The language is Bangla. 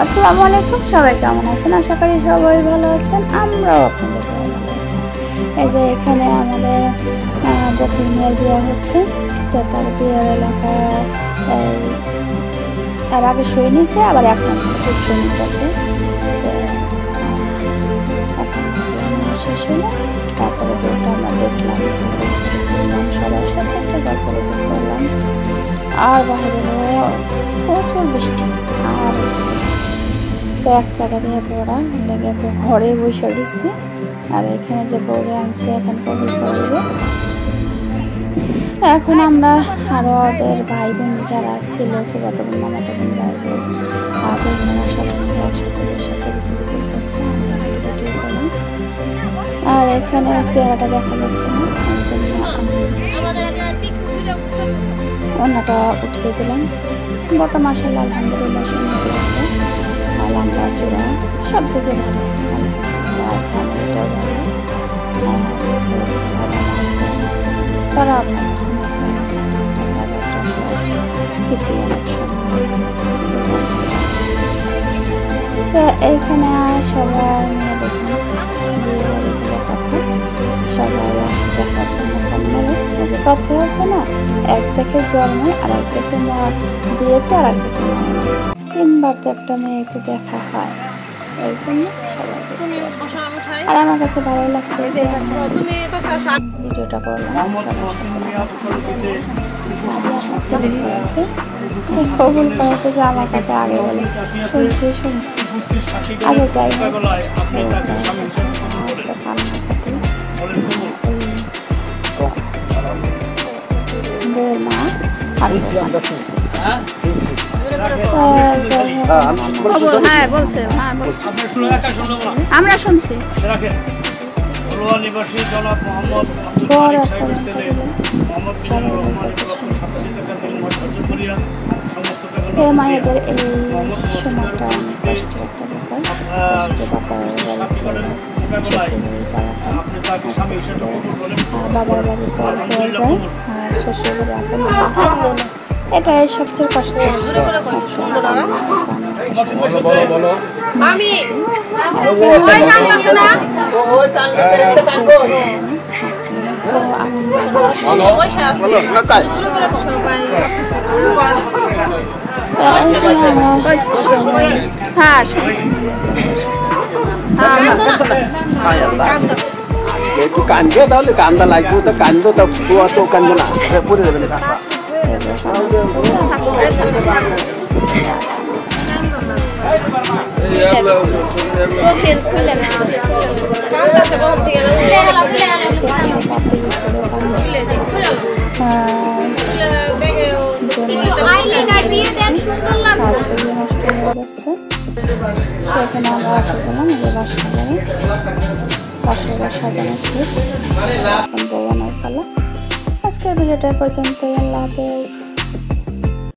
আসসালামু আলাইকুম, সবাই কেমন আছেন? আশা করি সবাই ভালো আছেন, আমরাও আপনাদের ভালো আছি। এই যে এখানে আমাদের বকুল মেয়ের বিয়ে হচ্ছে, তো তার বিয়ের এলাকায় এর আগে সই নিয়েছে, আবার এখন খুব সই নিতেছে। শেষ হলো, তারপরে বিয়েটা আমরা দেখলাম, সবার সাথে একটা গল্প করলাম। আর বাইরে প্রচুর বৃষ্টি, আর ব্যাগ পাতা দিয়ে পড়া লেগে ঘরে বসে দিচ্ছি। আর এখানে যে বউরে আনছে এখন কবুল করে দেবে। এখন আমরা আরও ওদের ভাই বোন যারা ছিল, ফুফাতো বোন, মামাতো বোন, ভাই বোন আর বোনেরা সবাই মিলে একসাথে বসে ছবি ছবি করতেছে। আর এখানে চেহারাটা দেখা যাচ্ছে না, এই জন্য আমি অন্যটা উঠিয়ে দিলাম। বটা মাশাআল্লাহ আলহামদুলিল্লাহ সুন্দর আছে, আর লম্বা চূড়া সব থেকে ভালো, আর ফ্যামিলিটাও ভালো আছে। তারা আপনার কিছুই অনেক সুন্দর। এইখানে সবাই মিলে দেখুন বিয়ে বাড়িগুলো কথা, সবাই আসে দেখার জন্য কন্যারে। ওই যে কথা আছে না, এক দেখে জন্মে আর এক দেখে বিয়েতে, আর এক দেখে তিনবার তো একটা মেয়েকে দেখা হয়, এই জন্য সবাই। আর আমার কাছে ভালো লাগতেছে ভিডিওটা করলাম। কবুল করাতে যে আমার কাছে আগে বলে শুনছি আগে যাই হোক বউয়ের মা আমরা শুনছি। মায়েদের এই সময়টা অনেক কষ্টের একটা ব্যাপার। বাবার বাড়ি পর হয়ে যায়, আর শ্বশুর বাড়ি এটাই সবচেয়ে কষ্টের। একটু কান্দে, তাহলে কান্দা লাগবে, তো কান্দো, তো কান্দো না, পড়ে যাবে না। সেখানে আমরা আসা করলাম, বাসায় সাজানো শেষ, এখন বউয়ানোর পালা। আজকের ভিডিওটা পর্যন্তই, আল্লাহ হাফেজ।